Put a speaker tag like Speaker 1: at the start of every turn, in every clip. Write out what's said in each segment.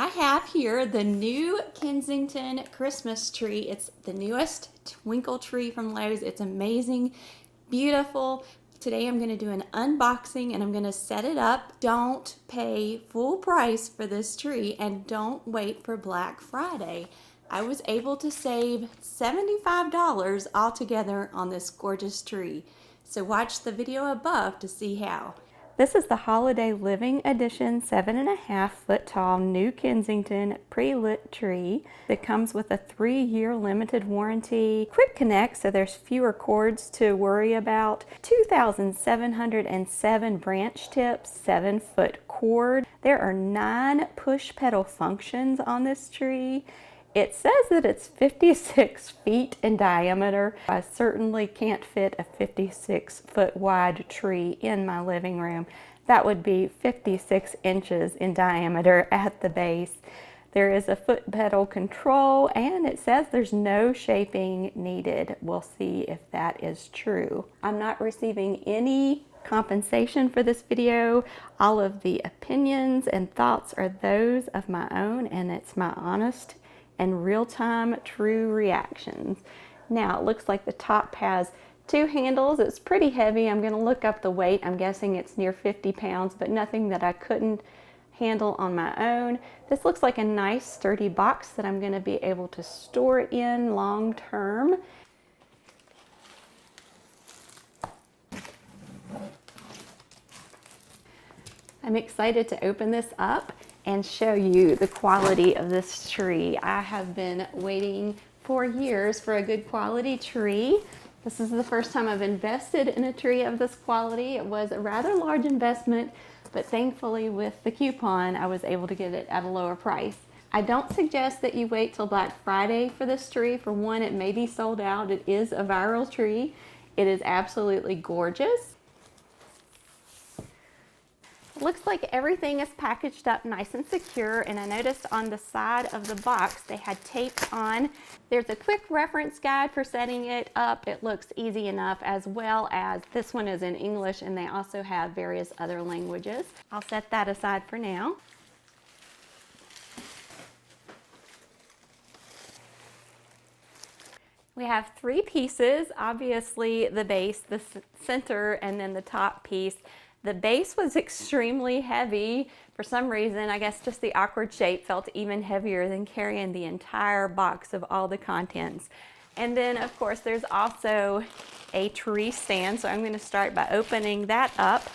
Speaker 1: I have here the new Kensington Christmas tree. It's the newest twinkle tree from Lowe's. It's amazing, beautiful. Today I'm going to do an unboxing and I'm going to set it up. Don't pay full price for this tree and don't wait for Black Friday. I was able to save $75 altogether on this gorgeous tree. So watch the video above to see how. This is the Holiday Living Edition 7.5 foot tall New Kensington pre-lit tree that comes with a 3-year limited warranty, quick connect so there's fewer cords to worry about, 2,707 branch tips, 7-foot cord. There are 9 push pedal functions on this tree. It says that it's 56 feet in diameter. I certainly can't fit a 56-foot wide tree in my living room. That would be 56 inches in diameter at the base. There is a foot pedal control and it says there's no shaping needed. We'll see if that is true. I'm not receiving any compensation for this video. All of the opinions and thoughts are those of my own, and it's my honest and real-time true reactions. Now it looks like the top has 2 handles. It's pretty heavy. I'm going to look up the weight. I'm guessing it's near 50 pounds, but nothing that I couldn't handle on my own. This looks like a nice sturdy box that I'm going to be able to store it in long term. I'm excited to open this up and show you the quality of this tree. I have been waiting for years for a good quality tree. This is the first time I've invested in a tree of this quality. It was a rather large investment, but thankfully with the coupon I was able to get it at a lower price. I don't suggest that you wait till Black Friday for this tree. For one, it may be sold out. It is a viral tree. It is absolutely gorgeous. Looks like everything is packaged up nice and secure, and I noticed on the side of the box they had tape on. There's a quick reference guide for setting it up. It looks easy enough, as well as this one is in English and they also have various other languages. I'll set that aside for now. We have 3 pieces, obviously the base, the center, and then the top piece. The base was extremely heavy. For some reason, I guess just the awkward shape felt even heavier than carrying the entire box of all the contents. And then, of course, there's also a tree stand. So I'm going to start by opening that up.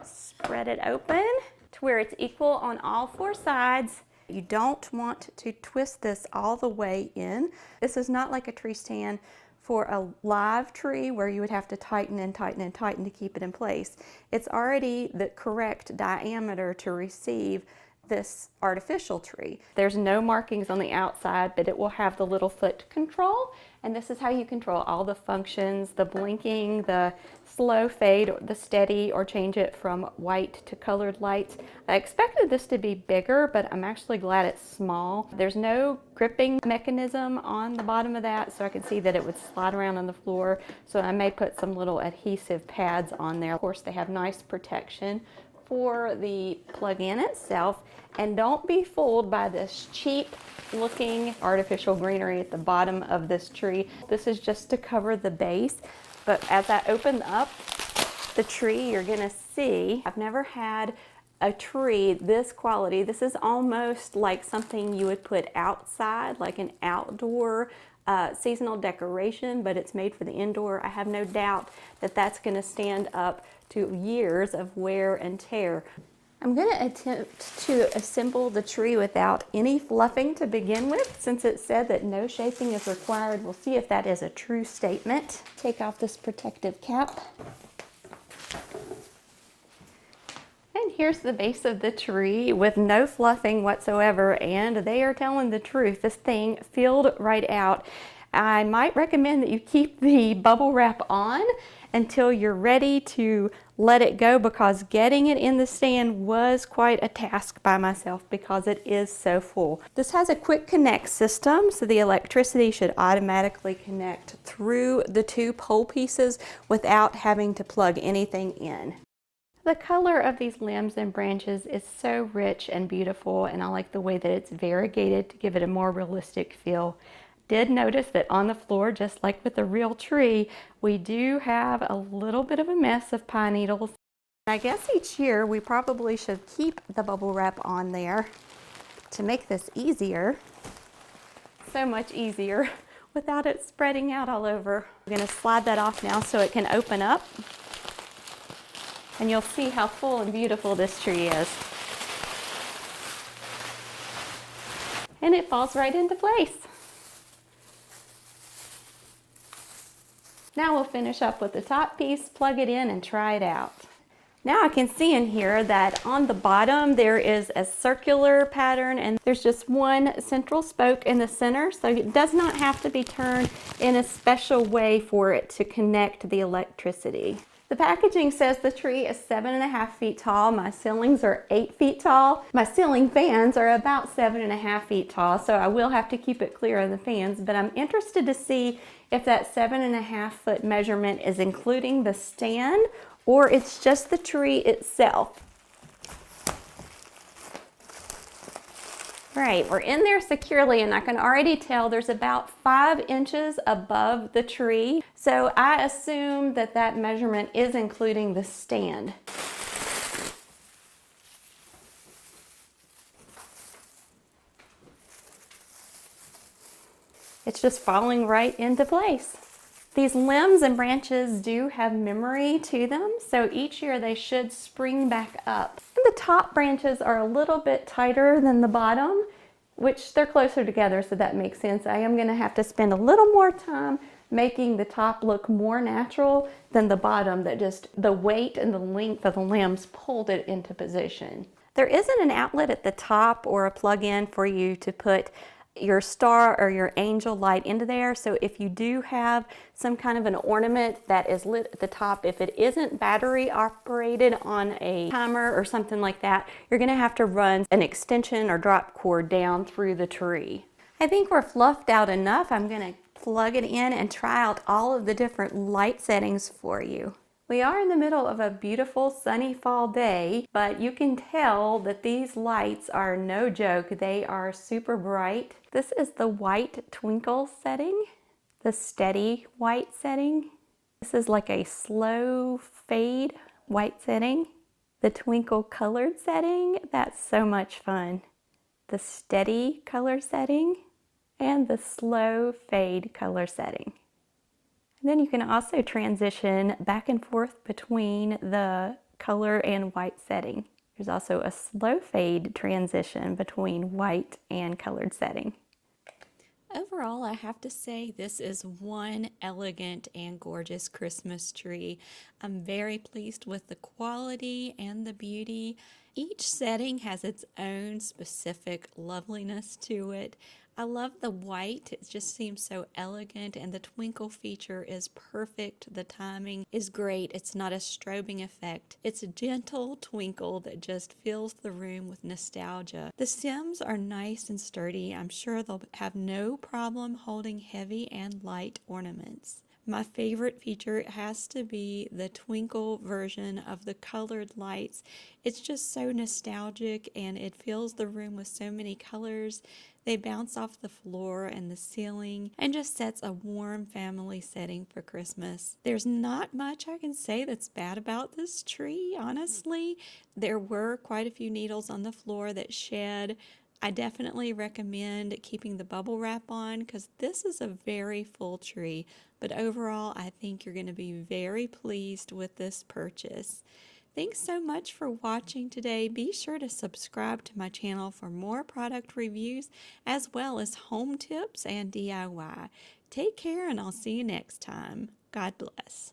Speaker 1: Spread it open to where it's equal on all 4 sides. You don't want to twist this all the way in. This is not like a tree stand for a live tree where you would have to tighten and tighten and tighten to keep it in place. It's already the correct diameter to receive this artificial tree. There's no markings on the outside, but it will have the little foot control, and this is how you control all the functions, the blinking, the slow fade, the steady, or change it from white to colored lights. I expected this to be bigger, but I'm actually glad it's small. There's no gripping mechanism on the bottom of that, so I can see that it would slide around on the floor, so I may put some little adhesive pads on there. Of course, they have nice protection for the plug-in itself, and don't be fooled by this cheap looking artificial greenery at the bottom of this tree. This is just to cover the base, but as I open up the tree, you're gonna see I've never had a tree this quality. This is almost like something you would put outside, like an outdoor seasonal decoration, but it's made for the indoor. I have no doubt that that's going to stand up to years of wear and tear. I'm going to attempt to assemble the tree without any fluffing to begin with, since it said that no shaping is required. We'll see if that is a true statement. Take off this protective cap. And here's the base of the tree with no fluffing whatsoever, and they are telling the truth. This thing filled right out. I might recommend that you keep the bubble wrap on until you're ready to let it go, because getting it in the stand was quite a task by myself because it is so full. This has a quick connect system, so the electricity should automatically connect through the 2 pole pieces without having to plug anything in. The color of these limbs and branches is so rich and beautiful, and I like the way that it's variegated to give it a more realistic feel. Did notice that on the floor, just like with a real tree, we do have a little bit of a mess of pine needles. I guess each year we probably should keep the bubble wrap on there to make this easier. So much easier without it spreading out all over. I'm going to slide that off now so it can open up. And you'll see how full and beautiful this tree is. And it falls right into place. Now we'll finish up with the top piece, plug it in, and try it out. Now I can see in here that on the bottom there is a circular pattern and there's just one central spoke in the center, so it does not have to be turned in a special way for it to connect the electricity. The packaging says the tree is 7.5 feet tall. My ceilings are 8 feet tall. My ceiling fans are about 7.5 feet tall, so I will have to keep it clear of the fans, but I'm interested to see if that 7.5 foot measurement is including the stand or it's just the tree itself. Right, we're in there securely, and I can already tell there's about 5 inches above the tree. So I assume that that measurement is including the stand. It's just falling right into place. These limbs and branches do have memory to them, so each year they should spring back up. And the top branches are a little bit tighter than the bottom, which they're closer together, so that makes sense. I am going to have to spend a little more time making the top look more natural than the bottom, that just the weight and the length of the limbs pulled it into position. There isn't an outlet at the top or a plug-in for you to put your star or your angel light into there. So if you do have some kind of an ornament that is lit at the top, if it isn't battery operated on a timer or something like that, you're going to have to run an extension or drop cord down through the tree. I think we're fluffed out enough. I'm going to plug it in and try out all of the different light settings for you. We are in the middle of a beautiful sunny fall day, but you can tell that these lights are no joke. They are super bright. This is the white twinkle setting, the steady white setting. This is like a slow fade white setting. The twinkle colored setting, that's so much fun. The steady color setting and the slow fade color setting. And then you can also transition back and forth between the color and white setting. There's also a slow fade transition between white and colored setting. Overall, I have to say this is one elegant and gorgeous Christmas tree. I'm very pleased with the quality and the beauty. Each setting has its own specific loveliness to it. I love the white, it just seems so elegant, and the twinkle feature is perfect. The timing is great. It's not a strobing effect. It's a gentle twinkle that just fills the room with nostalgia. The stems are nice and sturdy. I'm sure they'll have no problem holding heavy and light ornaments. My favorite feature has to be the twinkle version of the colored lights. It's just so nostalgic and it fills the room with so many colors. They bounce off the floor and the ceiling and just sets a warm family setting for Christmas. There's not much I can say that's bad about this tree, honestly. There were quite a few needles on the floor that shed. I definitely recommend keeping the bubble wrap on because this is a very full tree, but overall I think you're going to be very pleased with this purchase. Thanks so much for watching today. Be sure to subscribe to my channel for more product reviews as well as home tips and DIY. Take care and I'll see you next time. God bless.